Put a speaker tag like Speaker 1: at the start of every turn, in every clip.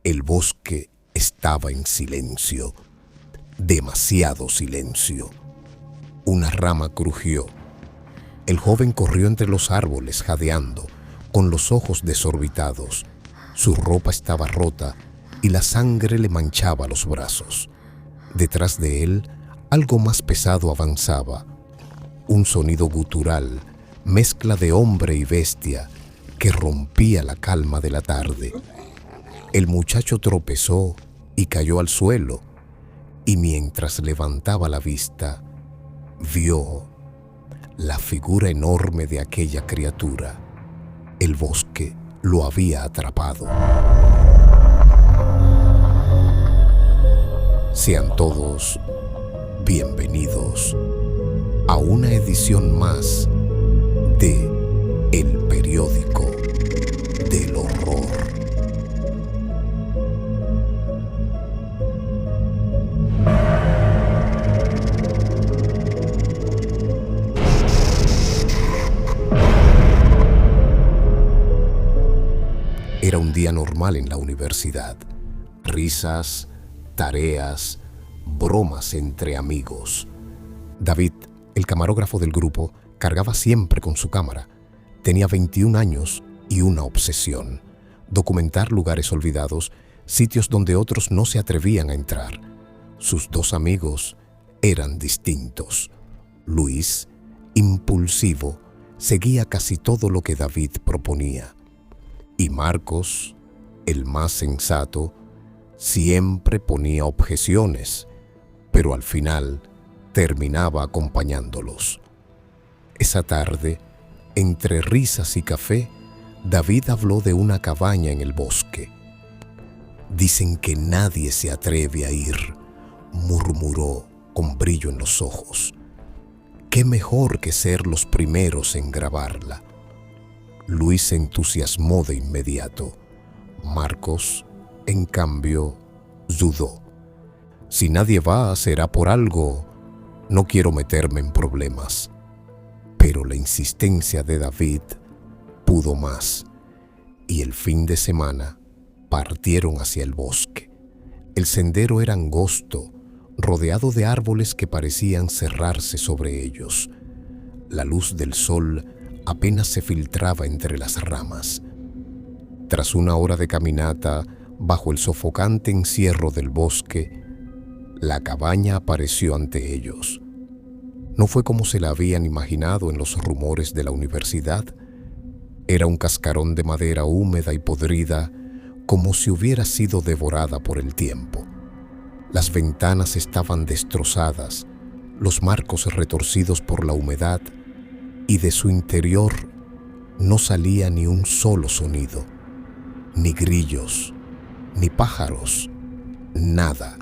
Speaker 1: El bosque estaba en silencio, demasiado silencio. Una rama crujió. El joven corrió entre los árboles jadeando, con los ojos desorbitados. Su ropa estaba rota y la sangre le manchaba los brazos. Detrás de él, algo más pesado avanzaba. Un sonido gutural, mezcla de hombre y bestia, que rompía la calma de la tarde. El muchacho tropezó y cayó al suelo, y mientras levantaba la vista, vio la figura enorme de aquella criatura. El bosque lo había atrapado. Sean todos bienvenidos a una edición más de El Periódico del Horror. Era un día normal en la universidad. Risas, tareas, bromas entre amigos. David, el camarógrafo del grupo, cargaba siempre con su cámara. Tenía 21 años y una obsesión: documentar lugares olvidados, sitios donde otros no se atrevían a entrar. Sus dos amigos eran distintos. Luis, impulsivo, seguía casi todo lo que David proponía. Y Marcos, el más sensato, siempre ponía objeciones, pero al final terminaba acompañándolos. Esa tarde, entre risas y café, David habló de una cabaña en el bosque. «Dicen que nadie se atreve a ir», murmuró con brillo en los ojos. «¿Qué mejor que ser los primeros en grabarla?» Luis se entusiasmó de inmediato. Marcos, en cambio, dudó. «Si nadie va, será por algo. No quiero meterme en problemas». Pero la insistencia de David pudo más, y el fin de semana partieron hacia el bosque. El sendero era angosto, rodeado de árboles que parecían cerrarse sobre ellos. La luz del sol apenas se filtraba entre las ramas. Tras una hora de caminata, bajo el sofocante encierro del bosque, la cabaña apareció ante ellos. No fue como se la habían imaginado en los rumores de la universidad. Era un cascarón de madera húmeda y podrida, como si hubiera sido devorada por el tiempo. Las ventanas estaban destrozadas, los marcos retorcidos por la humedad, y de su interior no salía ni un solo sonido, ni grillos, ni pájaros, nada.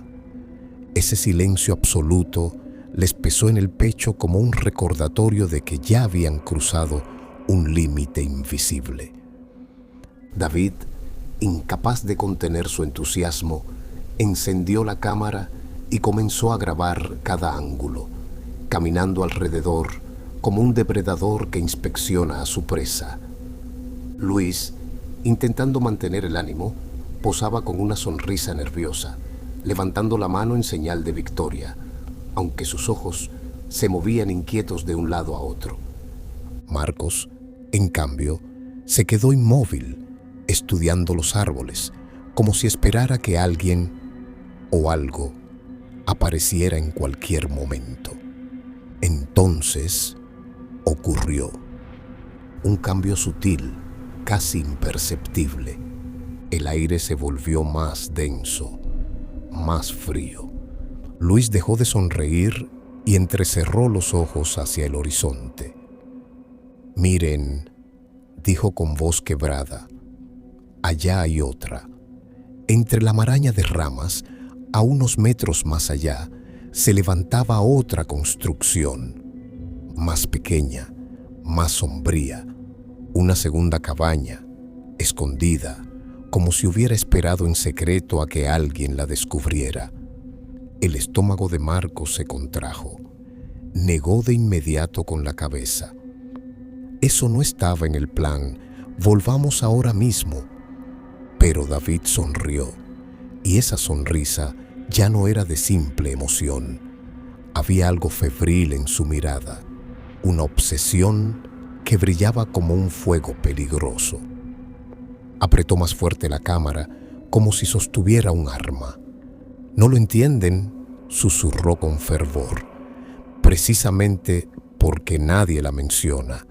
Speaker 1: Ese silencio absoluto les pesó en el pecho como un recordatorio de que ya habían cruzado un límite invisible. David, incapaz de contener su entusiasmo, encendió la cámara y comenzó a grabar cada ángulo, caminando alrededor como un depredador que inspecciona a su presa. Luis, intentando mantener el ánimo, posaba con una sonrisa nerviosa, levantando la mano en señal de victoria, aunque sus ojos se movían inquietos de un lado a otro. Marcos, en cambio, se quedó inmóvil, estudiando los árboles, como si esperara que alguien o algo apareciera en cualquier momento. Entonces ocurrió un cambio sutil, casi imperceptible. El aire se volvió más denso, más frío. Luis dejó de sonreír y entrecerró los ojos hacia el horizonte. «Miren», dijo con voz quebrada, «allá hay otra». Entre la maraña de ramas, a unos metros más allá, se levantaba otra construcción, más pequeña, más sombría, una segunda cabaña, escondida, como si hubiera esperado en secreto a que alguien la descubriera. El estómago de Marcos se contrajo. Negó de inmediato con la cabeza. «Eso no estaba en el plan. Volvamos ahora mismo». Pero David sonrió. Y esa sonrisa ya no era de simple emoción. Había algo febril en su mirada, una obsesión que brillaba como un fuego peligroso. Apretó más fuerte la cámara, como si sostuviera un arma. «¿No lo entienden?», susurró con fervor. «Precisamente porque nadie la menciona.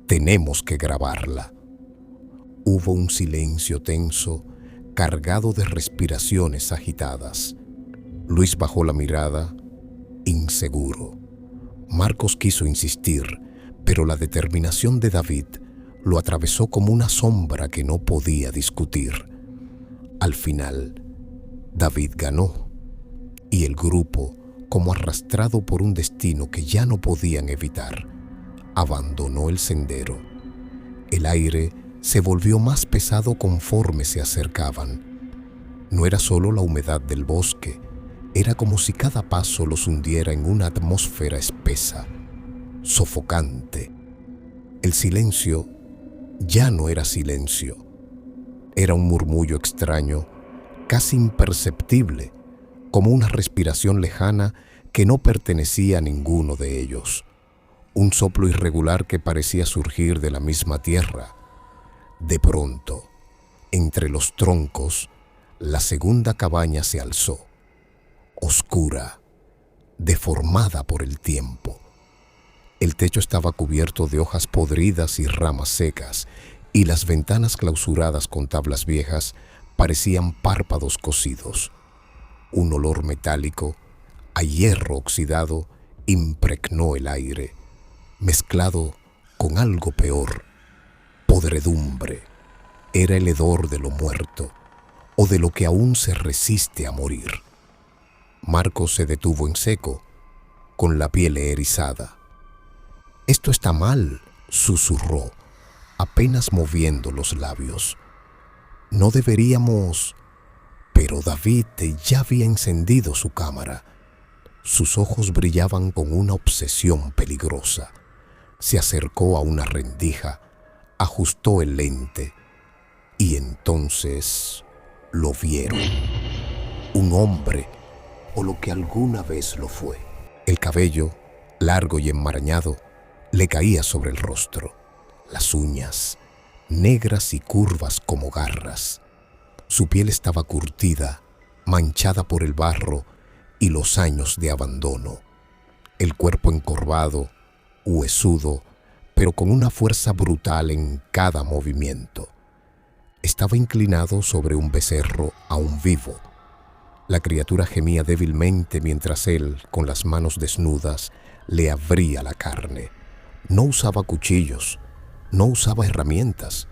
Speaker 1: Tenemos que grabarla». Hubo un silencio tenso, cargado de respiraciones agitadas. Luis bajó la mirada, inseguro. Marcos quiso insistir, pero la determinación de David lo atravesó como una sombra que no podía discutir. Al final, David ganó, y el grupo, como arrastrado por un destino que ya no podían evitar, abandonó el sendero. El aire se volvió más pesado conforme se acercaban. No era solo la humedad del bosque, era como si cada paso los hundiera en una atmósfera espesa, sofocante. El silencio ya no era silencio, era un murmullo extraño, casi imperceptible, como una respiración lejana que no pertenecía a ninguno de ellos. Un soplo irregular que parecía surgir de la misma tierra. De pronto, entre los troncos, la segunda cabaña se alzó, oscura, deformada por el tiempo. El techo estaba cubierto de hojas podridas y ramas secas, y las ventanas clausuradas con tablas viejas parecían párpados cocidos. Un olor metálico, a hierro oxidado, impregnó el aire, mezclado con algo peor, podredumbre. Era el hedor de lo muerto, o de lo que aún se resiste a morir. Marcos se detuvo en seco, con la piel erizada. «Esto está mal», susurró, apenas moviendo los labios. «No deberíamos...». Pero David ya había encendido su cámara. Sus ojos brillaban con una obsesión peligrosa. Se acercó a una rendija, ajustó el lente, y entonces lo vieron. Un hombre, o lo que alguna vez lo fue. El cabello, largo y enmarañado, le caía sobre el rostro. Las uñas, negras y curvas como garras. Su piel estaba curtida, manchada por el barro y los años de abandono. El cuerpo encorvado, huesudo, pero con una fuerza brutal en cada movimiento. Estaba inclinado sobre un becerro aún vivo. La criatura gemía débilmente mientras él, con las manos desnudas, le abría la carne. No usaba cuchillos, no usaba herramientas,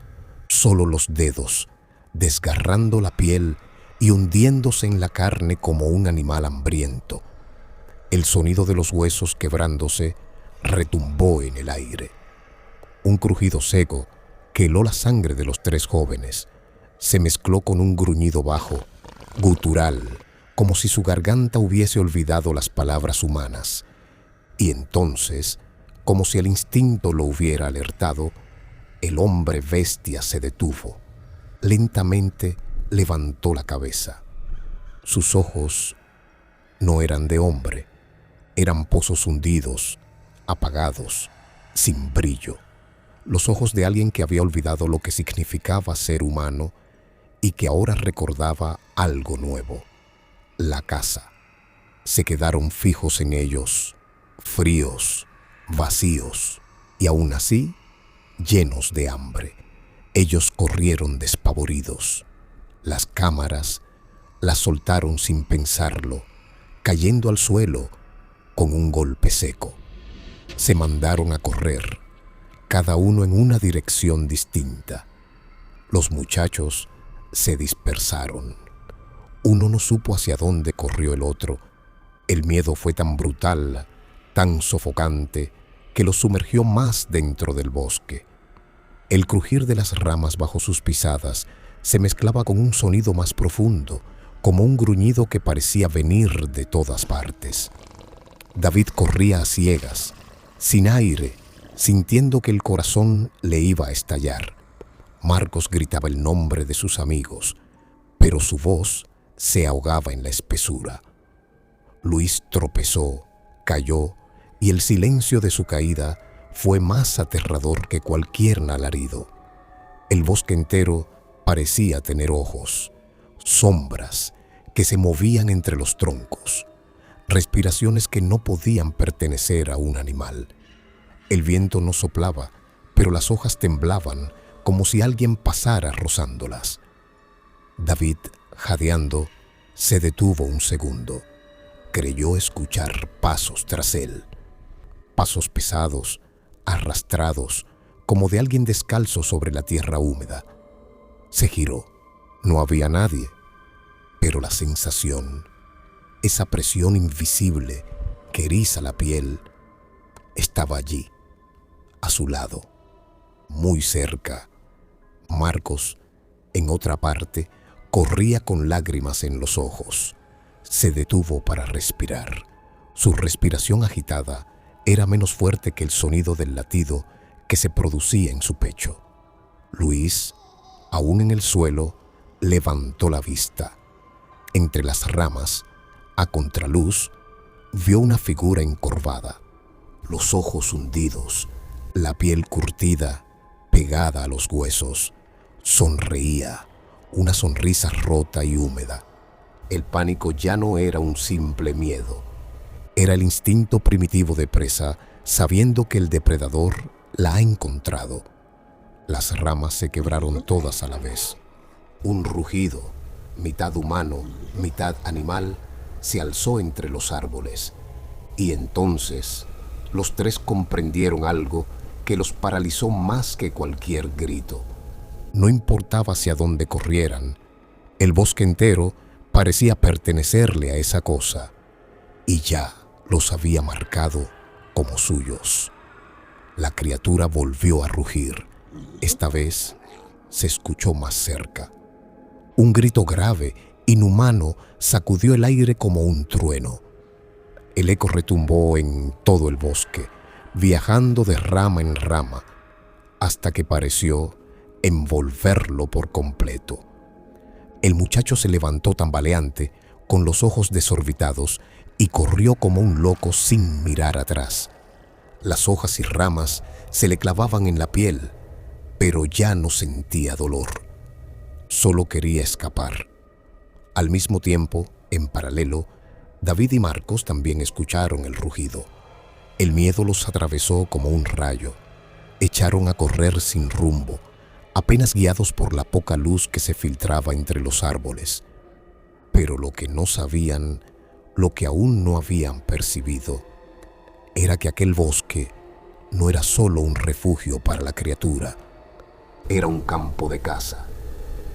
Speaker 1: solo los dedos, desgarrando la piel y hundiéndose en la carne como un animal hambriento. El sonido de los huesos quebrándose retumbó en el aire. Un crujido seco que heló la sangre de los tres jóvenes se mezcló con un gruñido bajo, gutural, como si su garganta hubiese olvidado las palabras humanas. Y entonces, como si el instinto lo hubiera alertado, el hombre bestia se detuvo. Lentamente levantó la cabeza. Sus ojos no eran de hombre, eran pozos hundidos, apagados, sin brillo. Los ojos de alguien que había olvidado lo que significaba ser humano y que ahora recordaba algo nuevo: la caza. Se quedaron fijos en ellos, fríos, vacíos, y aún así, llenos de hambre. Ellos corrieron despavoridos. Las cámaras las soltaron sin pensarlo, cayendo al suelo con un golpe seco. Se mandaron a correr, cada uno en una dirección distinta. Los muchachos se dispersaron. Uno no supo hacia dónde corrió el otro. El miedo fue tan brutal, tan sofocante, que los sumergió más dentro del bosque. El crujir de las ramas bajo sus pisadas se mezclaba con un sonido más profundo, como un gruñido que parecía venir de todas partes. David corría a ciegas, sin aire, sintiendo que el corazón le iba a estallar. Marcos gritaba el nombre de sus amigos, pero su voz se ahogaba en la espesura. Luis tropezó, cayó, y el silencio de su caída fue más aterrador que cualquier alarido. El bosque entero parecía tener ojos, sombras que se movían entre los troncos, respiraciones que no podían pertenecer a un animal. El viento no soplaba, pero las hojas temblaban como si alguien pasara rozándolas. David, jadeando, se detuvo un segundo. Creyó escuchar pasos tras él, pasos pesados, arrastrados, como de alguien descalzo sobre la tierra húmeda. Se giró. No había nadie, pero la sensación, esa presión invisible que eriza la piel, estaba allí, a su lado, muy cerca. Marcos, en otra parte, corría con lágrimas en los ojos. Se detuvo para respirar. Su respiración agitada era menos fuerte que el sonido del latido que se producía en su pecho. Luis, aún en el suelo, levantó la vista. Entre las ramas, a contraluz, vio una figura encorvada, los ojos hundidos, la piel curtida, pegada a los huesos. Sonreía, una sonrisa rota y húmeda. El pánico ya no era un simple miedo. Era el instinto primitivo de presa, sabiendo que el depredador la ha encontrado. Las ramas se quebraron todas a la vez. Un rugido, mitad humano, mitad animal, se alzó entre los árboles. Y entonces los tres comprendieron algo que los paralizó más que cualquier grito. No importaba hacia dónde corrieran, el bosque entero parecía pertenecerle a esa cosa, y ya los había marcado como suyos. La criatura volvió a rugir. Esta vez se escuchó más cerca. Un grito grave, inhumano, sacudió el aire como un trueno. El eco retumbó en todo el bosque, viajando de rama en rama, hasta que pareció envolverlo por completo. El muchacho se levantó tambaleante, con los ojos desorbitados, y corrió como un loco sin mirar atrás. Las hojas y ramas se le clavaban en la piel, pero ya no sentía dolor. Solo quería escapar. Al mismo tiempo, en paralelo, David y Marcos también escucharon el rugido. El miedo los atravesó como un rayo. Echaron a correr sin rumbo, apenas guiados por la poca luz que se filtraba entre los árboles. Pero lo que no sabían, lo que aún no habían percibido, era que aquel bosque no era solo un refugio para la criatura. Era un campo de caza,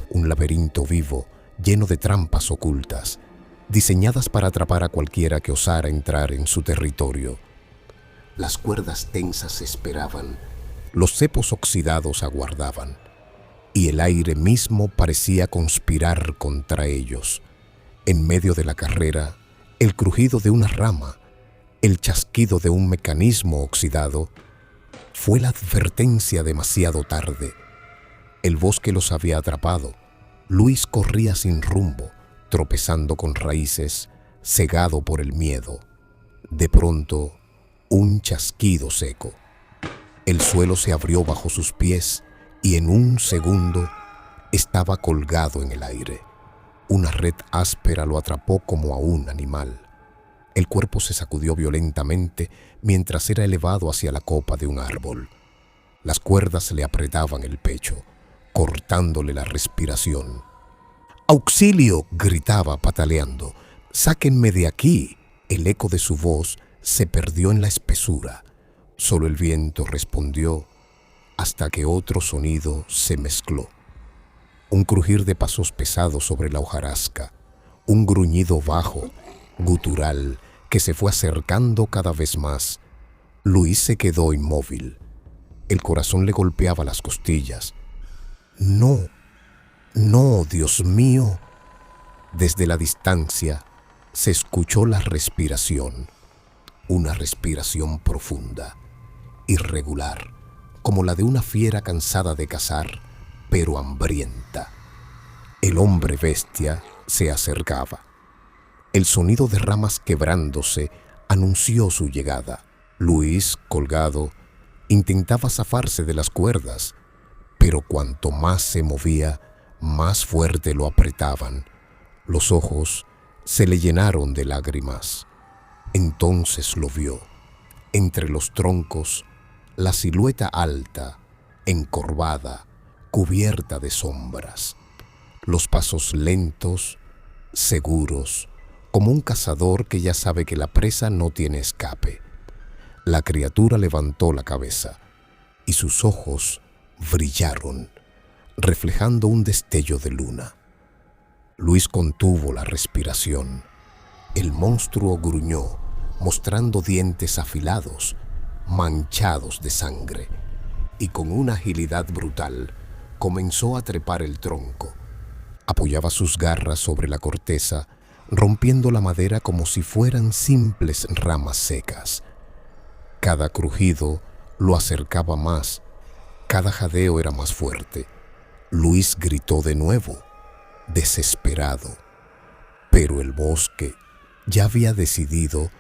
Speaker 1: un laberinto vivo lleno de trampas ocultas, diseñadas para atrapar a cualquiera que osara entrar en su territorio. Las cuerdas tensas esperaban, los cepos oxidados aguardaban, y el aire mismo parecía conspirar contra ellos. En medio de la carrera, el crujido de una rama, el chasquido de un mecanismo oxidado, fue la advertencia demasiado tarde. El bosque los había atrapado. Luis corría sin rumbo, tropezando con raíces, cegado por el miedo. De pronto, un chasquido seco. El suelo se abrió bajo sus pies y en un segundo estaba colgado en el aire. Una red áspera lo atrapó como a un animal. El cuerpo se sacudió violentamente mientras era elevado hacia la copa de un árbol. Las cuerdas le apretaban el pecho, cortándole la respiración. ¡Auxilio!, gritaba pataleando. ¡Sáquenme de aquí! El eco de su voz se perdió en la espesura. Solo el viento respondió hasta que otro sonido se mezcló. Un crujir de pasos pesados sobre la hojarasca, un gruñido bajo, gutural, que se fue acercando cada vez más. Luis se quedó inmóvil. El corazón le golpeaba las costillas. ¡No! ¡No, Dios mío! Desde la distancia se escuchó la respiración. Una respiración profunda, irregular, como la de una fiera cansada de cazar, pero hambrienta. El hombre bestia se acercaba. El sonido de ramas quebrándose anunció su llegada. Luis, colgado, intentaba zafarse de las cuerdas, pero cuanto más se movía, más fuerte lo apretaban. Los ojos se le llenaron de lágrimas. Entonces lo vio, entre los troncos, la silueta alta, encorvada, cubierta de sombras. Los pasos lentos, seguros, como un cazador que ya sabe que la presa no tiene escape. La criatura levantó la cabeza y sus ojos brillaron, reflejando un destello de luna. Luis contuvo la respiración. El monstruo gruñó, mostrando dientes afilados, manchados de sangre, y con una agilidad brutal comenzó a trepar el tronco. Apoyaba sus garras sobre la corteza, rompiendo la madera como si fueran simples ramas secas. Cada crujido lo acercaba más, cada jadeo era más fuerte. Luis gritó de nuevo, desesperado, pero el bosque ya había decidido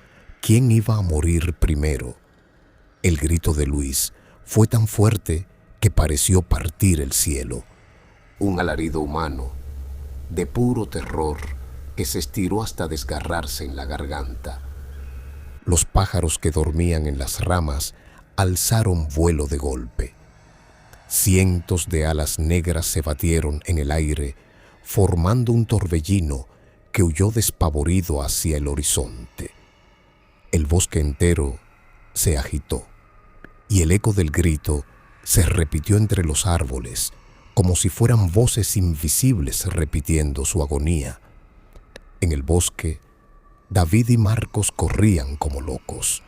Speaker 1: quién iba a morir primero. El grito de Luis fue tan fuerte que pareció partir el cielo. Un alarido humano, de puro terror, que se estiró hasta desgarrarse en la garganta. Los pájaros que dormían en las ramas alzaron vuelo de golpe. Cientos de alas negras se batieron en el aire, formando un torbellino que huyó despavorido hacia el horizonte. El bosque entero se agitó, y el eco del grito se repitió entre los árboles, como si fueran voces invisibles repitiendo su agonía. En el bosque, David y Marcos corrían como locos,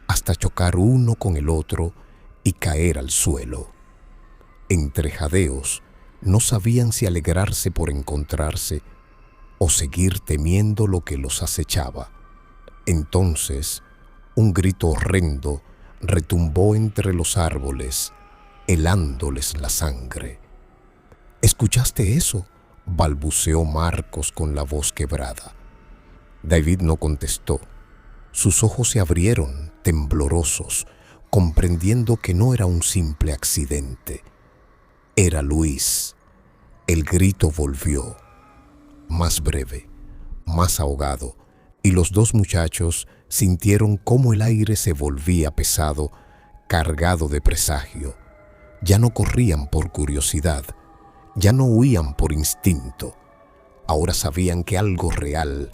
Speaker 1: hasta chocar uno con el otro y caer al suelo. Entre jadeos, no sabían si alegrarse por encontrarse o seguir temiendo lo que los acechaba. Entonces, un grito horrendo retumbó entre los árboles, helándoles la sangre. ¿Escuchaste eso?, balbuceó Marcos con la voz quebrada. David no contestó. Sus ojos se abrieron, temblorosos, comprendiendo que no era un simple accidente. Era Luis. El grito volvió, más breve, más ahogado, y los dos muchachos sintieron cómo el aire se volvía pesado, cargado de presagio. Ya no corrían por curiosidad, ya no huían por instinto. Ahora sabían que algo real,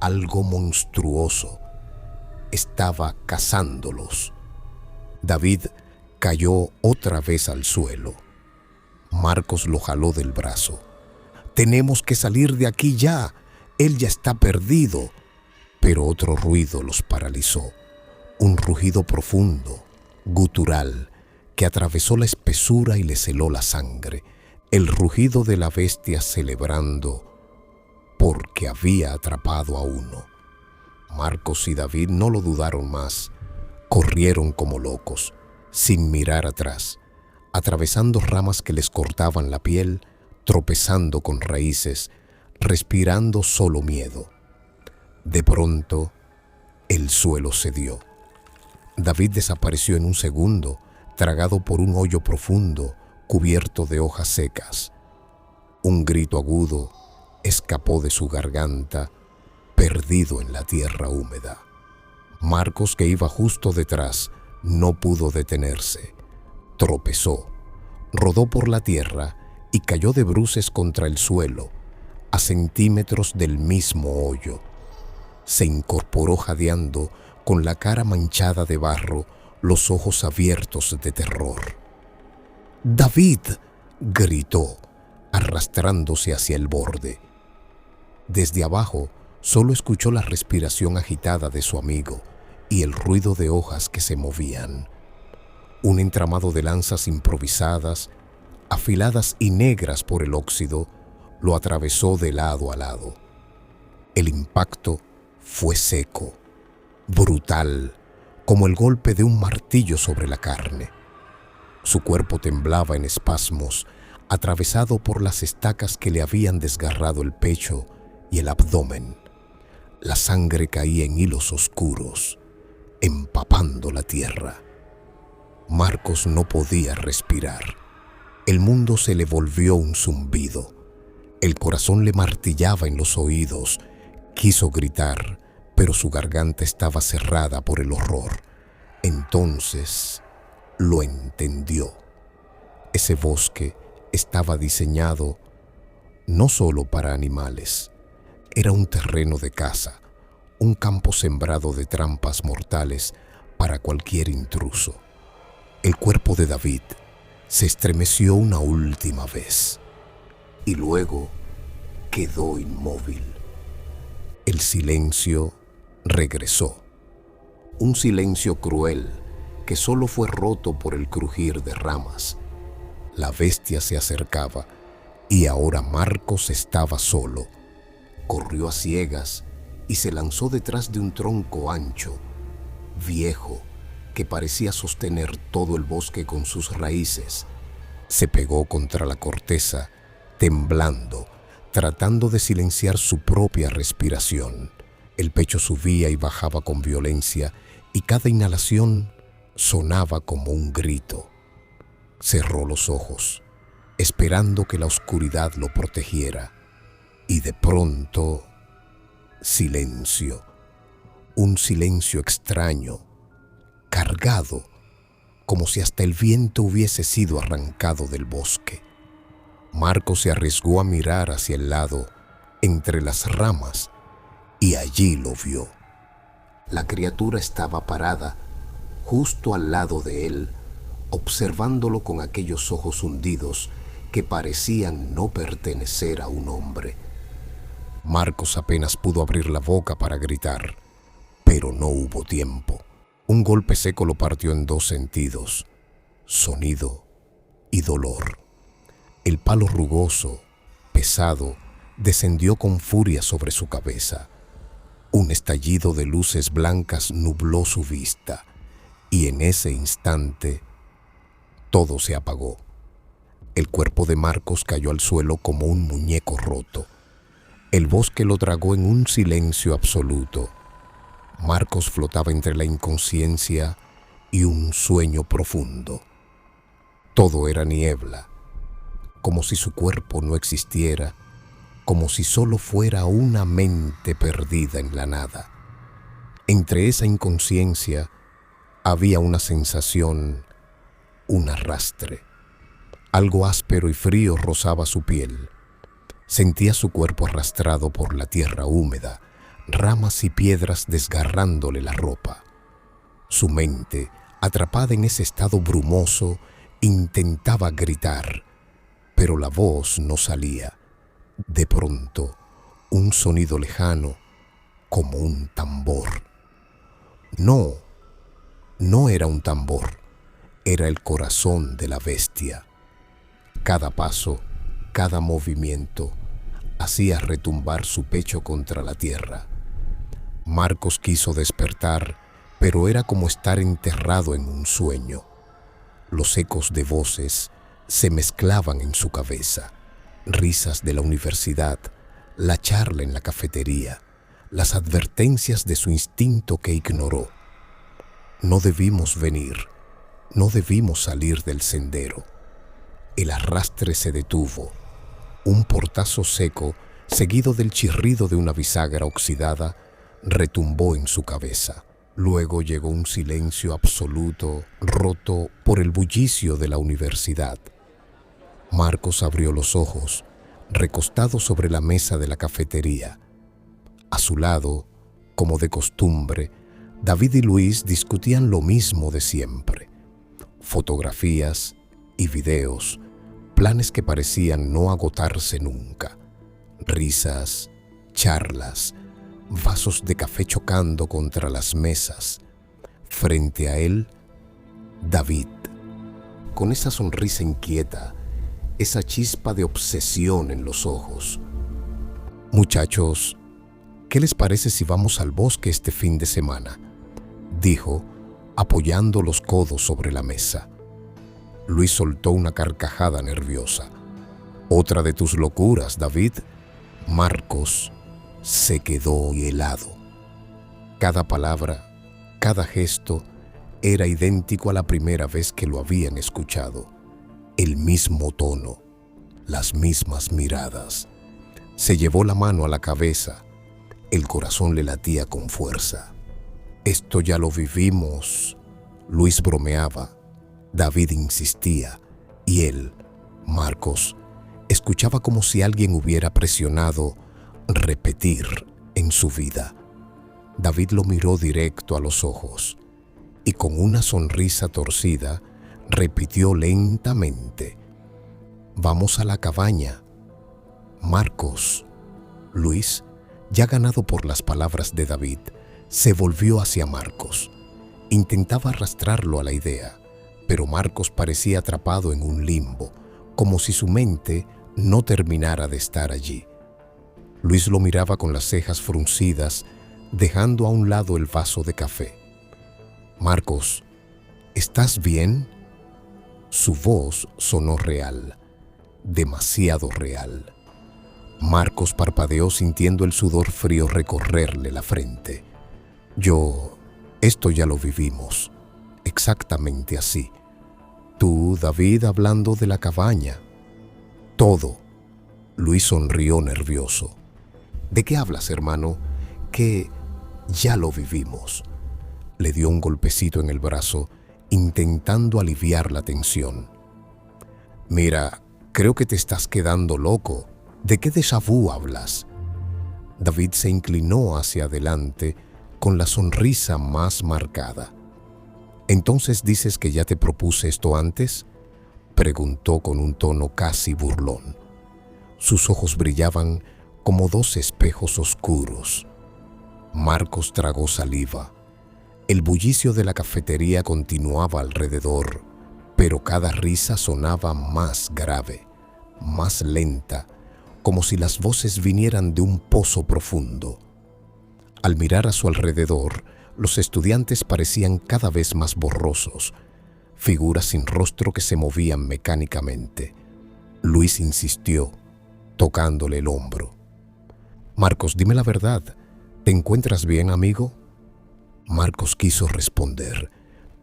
Speaker 1: algo monstruoso, estaba cazándolos. David cayó otra vez al suelo. Marcos lo jaló del brazo. «Tenemos que salir de aquí ya. Él ya está perdido». Pero otro ruido los paralizó. Un rugido profundo, gutural, que atravesó la espesura y les heló la sangre. El rugido de la bestia celebrando porque había atrapado a uno. Marcos y David no lo dudaron más. Corrieron como locos, sin mirar atrás, atravesando ramas que les cortaban la piel, tropezando con raíces, respirando solo miedo. De pronto, el suelo cedió. David desapareció en un segundo, tragado por un hoyo profundo, cubierto de hojas secas. Un grito agudo escapó de su garganta, perdido en la tierra húmeda. Marcos, que iba justo detrás, no pudo detenerse. Tropezó, rodó por la tierra y cayó de bruces contra el suelo, a centímetros del mismo hoyo. Se incorporó jadeando, con la cara manchada de barro, los ojos abiertos de terror. «¡David!», gritó, arrastrándose hacia el borde. Desde abajo solo escuchó la respiración agitada de su amigo y el ruido de hojas que se movían. Un entramado de lanzas improvisadas, afiladas y negras por el óxido, lo atravesó de lado a lado. El impacto fue seco, brutal, como el golpe de un martillo sobre la carne. Su cuerpo temblaba en espasmos, atravesado por las estacas que le habían desgarrado el pecho y el abdomen. La sangre caía en hilos oscuros, empapando la tierra. Marcos no podía respirar. El mundo se le volvió un zumbido. El corazón le martillaba en los oídos. Quiso gritar, pero su garganta estaba cerrada por el horror. Entonces lo entendió. Ese bosque estaba diseñado no solo para animales. Era un terreno de caza, un campo sembrado de trampas mortales para cualquier intruso. El cuerpo de David se estremeció una última vez y luego quedó inmóvil. El silencio regresó, un silencio cruel que solo fue roto por el crujir de ramas. La bestia se acercaba y ahora Marcos estaba solo. Corrió a ciegas y se lanzó detrás de un tronco ancho, viejo, que parecía sostener todo el bosque con sus raíces. Se pegó contra la corteza, temblando, tratando de silenciar su propia respiración. El pecho subía y bajaba con violencia y cada inhalación sonaba como un grito. Cerró los ojos, esperando que la oscuridad lo protegiera, y de pronto, silencio, un silencio extraño, cargado, como si hasta el viento hubiese sido arrancado del bosque. Marcos se arriesgó a mirar hacia el lado, entre las ramas, y allí lo vio. La criatura estaba parada, justo al lado de él, observándolo con aquellos ojos hundidos que parecían no pertenecer a un hombre. Marcos apenas pudo abrir la boca para gritar, pero no hubo tiempo. Un golpe seco lo partió en dos sentidos, sonido y dolor. El palo rugoso, pesado, descendió con furia sobre su cabeza. Un estallido de luces blancas nubló su vista, y en ese instante todo se apagó. El cuerpo de Marcos cayó al suelo como un muñeco roto. El bosque lo tragó en un silencio absoluto. Marcos flotaba entre la inconsciencia y un sueño profundo. Todo era niebla, como si su cuerpo no existiera, como si solo fuera una mente perdida en la nada. Entre esa inconsciencia había una sensación, un arrastre. Algo áspero y frío rozaba su piel. Sentía su cuerpo arrastrado por la tierra húmeda, ramas y piedras desgarrándole la ropa. Su mente, atrapada en ese estado brumoso, intentaba gritar, pero la voz no salía. De pronto, un sonido lejano, como un tambor. No era un tambor, era el corazón de la bestia. Cada paso, cada movimiento, hacía retumbar su pecho contra la tierra. Marcos quiso despertar, pero era como estar enterrado en un sueño. Los ecos de voces se mezclaban en su cabeza. Risas de la universidad, la charla en la cafetería, las advertencias de su instinto que ignoró. No debimos venir, no debimos salir del sendero. El arrastre se detuvo. Un portazo seco, seguido del chirrido de una bisagra oxidada, retumbó en su cabeza. Luego llegó un silencio absoluto, roto por el bullicio de la universidad. Marcos abrió los ojos, recostado sobre la mesa de la cafetería. A su lado, como de costumbre, David y Luis discutían lo mismo de siempre. Fotografías y videos, planes que parecían no agotarse nunca. Risas, charlas, vasos de café chocando contra las mesas. Frente a él, David, con esa sonrisa inquieta, esa chispa de obsesión en los ojos. «Muchachos, ¿qué les parece si vamos al bosque este fin de semana?», dijo, apoyando los codos sobre la mesa. Luis soltó una carcajada nerviosa. Otra de tus locuras, David. Marcos se quedó helado. Cada palabra, cada gesto era idéntico a la primera vez que lo habían escuchado. El mismo tono, las mismas miradas. Se llevó la mano a la cabeza. El corazón le latía con fuerza. Esto ya lo vivimos. Luis bromeaba. David insistía. Y él, Marcos, escuchaba como si alguien hubiera presionado repetir en su vida. David lo miró directo a los ojos y con una sonrisa torcida repitió lentamente: «Vamos a la cabaña». Marcos. Luis, ya ganado por las palabras de David, se volvió hacia Marcos. Intentaba arrastrarlo a la idea, pero Marcos parecía atrapado en un limbo, como si su mente no terminara de estar allí. Luis lo miraba con las cejas fruncidas, dejando a un lado el vaso de café. «Marcos, ¿estás bien?». Su voz sonó real, demasiado real. Marcos parpadeó sintiendo el sudor frío recorrerle la frente. Esto ya lo vivimos, exactamente así. Tú, David, hablando de la cabaña. Todo. Luis sonrió nervioso. ¿De qué hablas, hermano? Que ya lo vivimos. Le dio un golpecito en el brazo, intentando aliviar la tensión. Mira, creo que te estás quedando loco. ¿De qué déjà vu hablas? David se inclinó hacia adelante con la sonrisa más marcada. ¿Entonces dices que ya te propuse esto antes?, preguntó con un tono casi burlón. Sus ojos brillaban como dos espejos oscuros. Marcos tragó saliva. El bullicio de la cafetería continuaba alrededor, pero cada risa sonaba más grave, más lenta, como si las voces vinieran de un pozo profundo. Al mirar a su alrededor, los estudiantes parecían cada vez más borrosos, figuras sin rostro que se movían mecánicamente. Luis insistió, tocándole el hombro. «Marcos, dime la verdad. ¿Te encuentras bien, amigo?». Marcos quiso responder,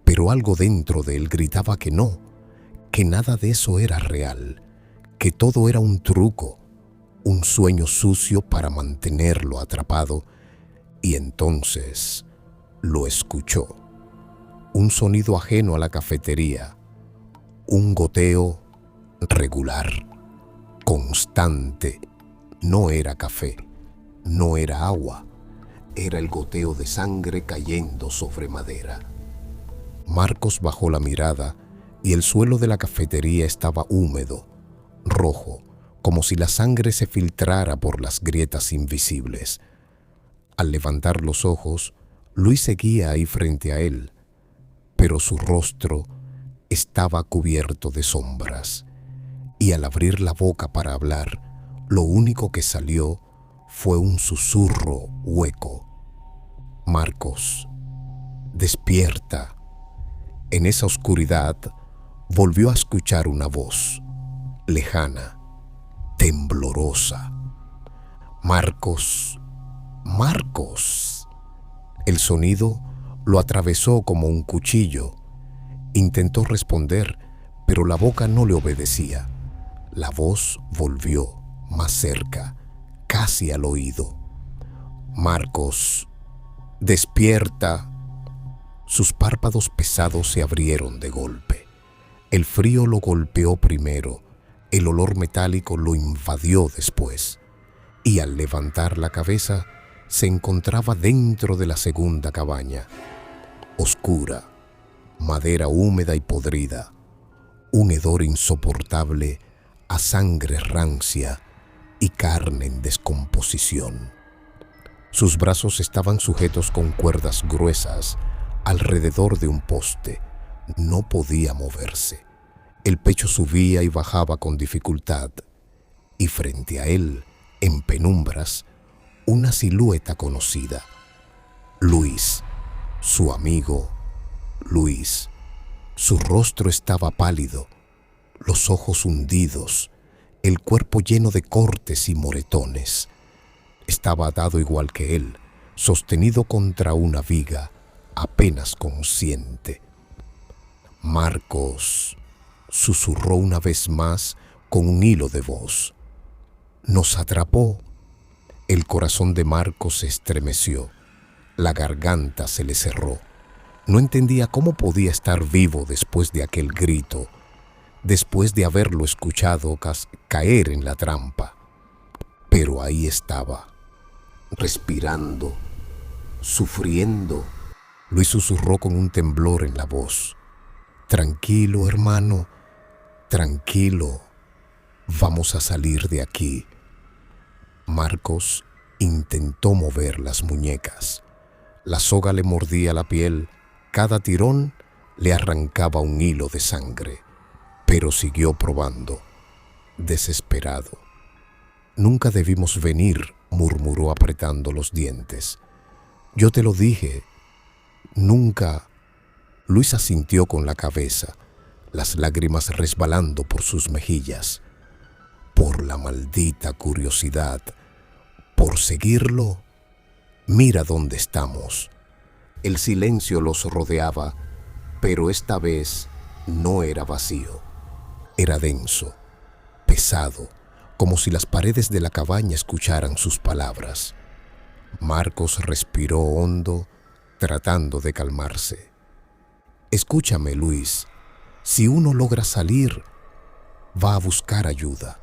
Speaker 1: pero algo dentro de él gritaba que no, que nada de eso era real, que todo era un truco, un sueño sucio para mantenerlo atrapado. Y entonces lo escuchó. Un sonido ajeno a la cafetería, un goteo regular, constante. No era café, no era agua, era el goteo de sangre cayendo sobre madera. Marcos bajó la mirada y el suelo de la cafetería estaba húmedo, rojo, como si la sangre se filtrara por las grietas invisibles. Al levantar los ojos, Luis seguía ahí frente a él, pero su rostro estaba cubierto de sombras, y al abrir la boca para hablar, lo único que salió fue un susurro hueco. «Marcos, despierta». En esa oscuridad volvió a escuchar una voz, lejana, temblorosa. «Marcos, Marcos». El sonido lo atravesó como un cuchillo. Intentó responder, pero la boca no le obedecía. La voz volvió más cerca, casi al oído. «Marcos, despierta». Sus párpados pesados se abrieron de golpe. El frío lo golpeó primero, el olor metálico lo invadió después, y al levantar la cabeza se encontraba dentro de la segunda cabaña, oscura, madera húmeda y podrida, un hedor insoportable a sangre rancia y carne en descomposición. Sus brazos estaban sujetos con cuerdas gruesas alrededor de un poste. No podía moverse. El pecho subía y bajaba con dificultad, y frente a él, en penumbras, una silueta conocida. Luis, su amigo Luis. Su rostro estaba pálido, los ojos hundidos, el cuerpo lleno de cortes y moretones. Estaba atado igual que él, sostenido contra una viga, apenas consciente. Marcos, susurró una vez más con un hilo de voz. Nos atrapó. El corazón de Marcos se estremeció. La garganta se le cerró. No entendía cómo podía estar vivo después de aquel grito, después de haberlo escuchado caer en la trampa. Pero ahí estaba, respirando, sufriendo. Luis susurró con un temblor en la voz. Tranquilo, hermano, tranquilo. Vamos a salir de aquí. Marcos intentó mover las muñecas. La soga le mordía la piel. Cada tirón le arrancaba un hilo de sangre. Pero siguió probando, desesperado. Nunca debimos venir, murmuró apretando los dientes. Yo te lo dije. Nunca. Luis asintió con la cabeza, las lágrimas resbalando por sus mejillas. Por la maldita curiosidad, por seguirlo. Mira dónde estamos. El silencio los rodeaba, pero esta vez no era vacío. Era denso, pesado, como si las paredes de la cabaña escucharan sus palabras. Marcos respiró hondo, tratando de calmarse. Escúchame, Luis. Si uno logra salir, va a buscar ayuda.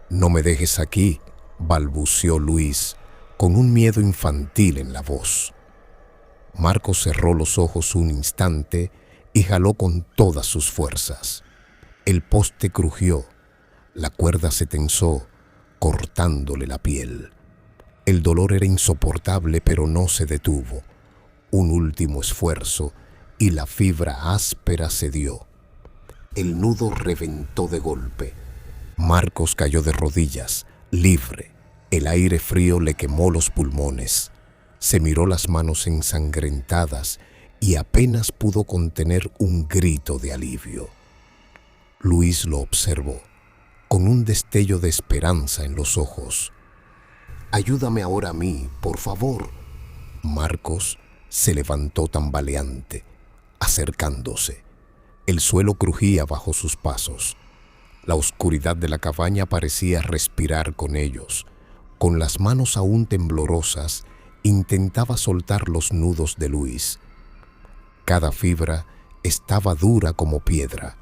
Speaker 1: No me dejes aquí, balbuceó Luis, con un miedo infantil en la voz. Marcos cerró los ojos un instante y jaló con todas sus fuerzas. El poste crujió, la cuerda se tensó, cortándole la piel. El dolor era insoportable, pero no se detuvo. Un último esfuerzo y la fibra áspera cedió. El nudo reventó de golpe. Marcos cayó de rodillas, libre. El aire frío le quemó los pulmones. Se miró las manos ensangrentadas y apenas pudo contener un grito de alivio. Luis lo observó, con un destello de esperanza en los ojos. «Ayúdame ahora a mí, por favor». Marcos se levantó tambaleante, acercándose. El suelo crujía bajo sus pasos. La oscuridad de la cabaña parecía respirar con ellos. Con las manos aún temblorosas, intentaba soltar los nudos de Luis. Cada fibra estaba dura como piedra,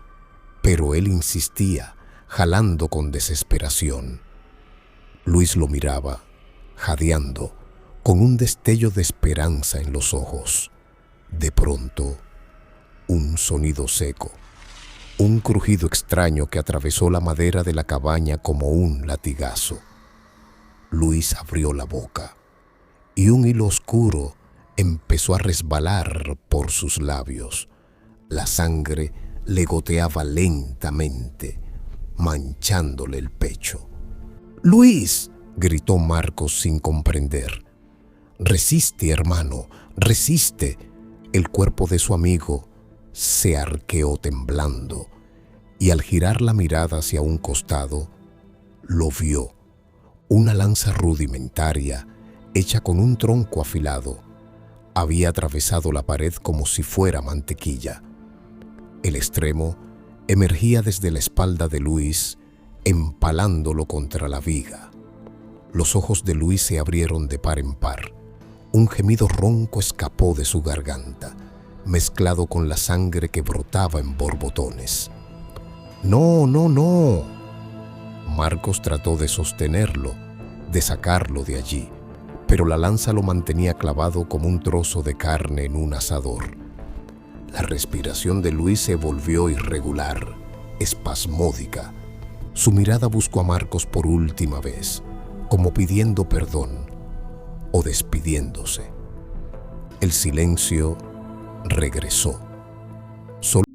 Speaker 1: pero él insistía, jalando con desesperación. Luis lo miraba, jadeando, con un destello de esperanza en los ojos. De pronto, un sonido seco, un crujido extraño que atravesó la madera de la cabaña como un latigazo. Luis abrió la boca y un hilo oscuro empezó a resbalar por sus labios. La sangre le goteaba lentamente, manchándole el pecho. «¡Luis!», gritó Marcos sin comprender. «Resiste, hermano, resiste». El cuerpo de su amigo se arqueó temblando y al girar la mirada hacia un costado, lo vio. Una lanza rudimentaria, hecha con un tronco afilado, había atravesado la pared como si fuera mantequilla. El extremo emergía desde la espalda de Luis, empalándolo contra la viga. Los ojos de Luis se abrieron de par en par. Un gemido ronco escapó de su garganta, mezclado con la sangre que brotaba en borbotones. «No, no, no». Marcos trató de sostenerlo, de sacarlo de allí, pero la lanza lo mantenía clavado como un trozo de carne en un asador. La respiración de Luis se volvió irregular, espasmódica. Su mirada buscó a Marcos por última vez, como pidiendo perdón o despidiéndose. El silencio regresó. Solo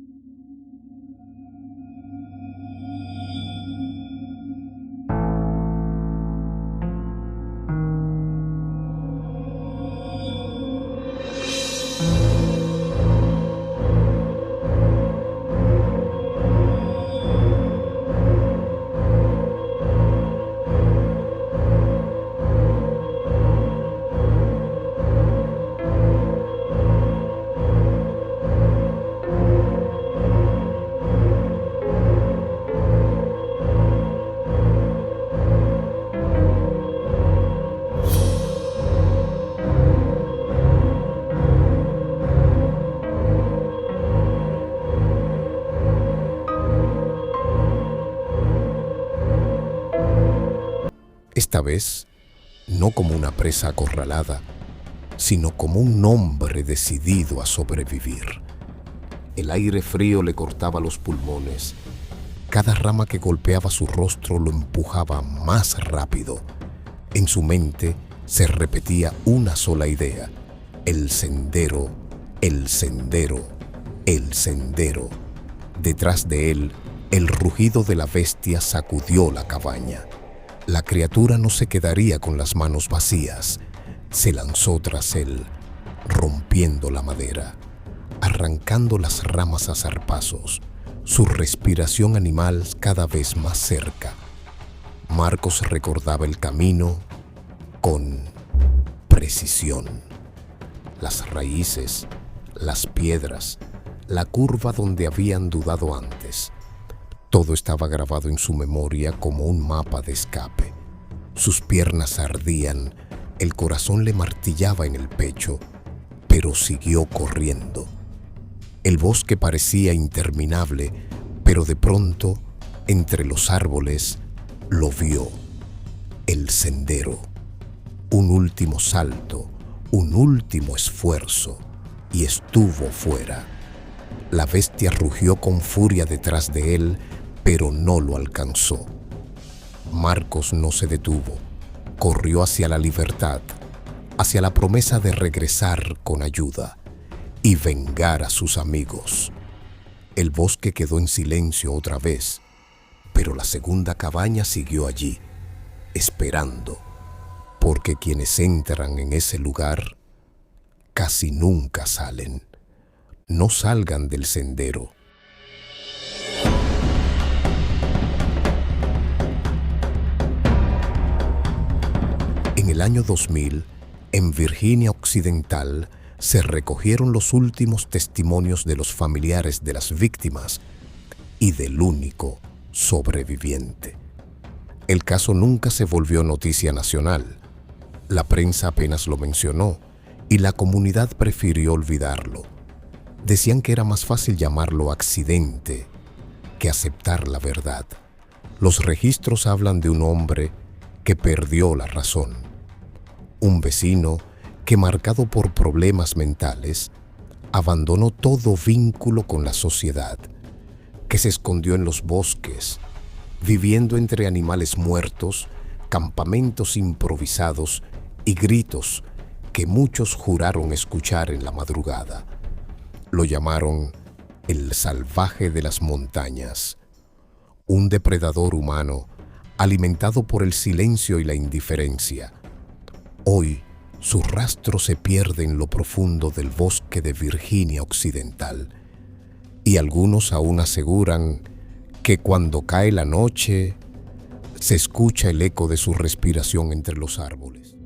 Speaker 1: Esta vez, no como una presa acorralada, sino como un hombre decidido a sobrevivir. El aire frío le cortaba los pulmones. Cada rama que golpeaba su rostro lo empujaba más rápido. En su mente se repetía una sola idea: el sendero, el sendero, el sendero. Detrás de él, el rugido de la bestia sacudió la cabaña. La criatura no se quedaría con las manos vacías. Se lanzó tras él, rompiendo la madera, arrancando las ramas a zarpazos, su respiración animal cada vez más cerca. Marcos recordaba el camino con precisión. Las raíces, las piedras, la curva donde habían dudado antes. Todo estaba grabado en su memoria como un mapa de escape. Sus piernas ardían, el corazón le martillaba en el pecho, pero siguió corriendo. El bosque parecía interminable, pero de pronto, entre los árboles, lo vio. El sendero. Un último salto, un último esfuerzo, y estuvo fuera. La bestia rugió con furia detrás de él, pero no lo alcanzó. Marcos no se detuvo. Corrió hacia la libertad, hacia la promesa de regresar con ayuda y vengar a sus amigos. El bosque quedó en silencio otra vez, pero la segunda cabaña siguió allí, esperando, porque quienes entran en ese lugar casi nunca salen. No salgan del sendero. En el año 2000, en Virginia Occidental, se recogieron los últimos testimonios de los familiares de las víctimas y del único sobreviviente. El caso nunca se volvió noticia nacional. La prensa apenas lo mencionó y la comunidad prefirió olvidarlo. Decían que era más fácil llamarlo accidente que aceptar la verdad. Los registros hablan de un hombre que perdió la razón. Un vecino que, marcado por problemas mentales, abandonó todo vínculo con la sociedad, que se escondió en los bosques, viviendo entre animales muertos, campamentos improvisados y gritos que muchos juraron escuchar en la madrugada. Lo llamaron el salvaje de las montañas, un depredador humano alimentado por el silencio y la indiferencia. Hoy, su rastro se pierde en lo profundo del bosque de Virginia Occidental, y algunos aún aseguran que cuando cae la noche se escucha el eco de su respiración entre los árboles.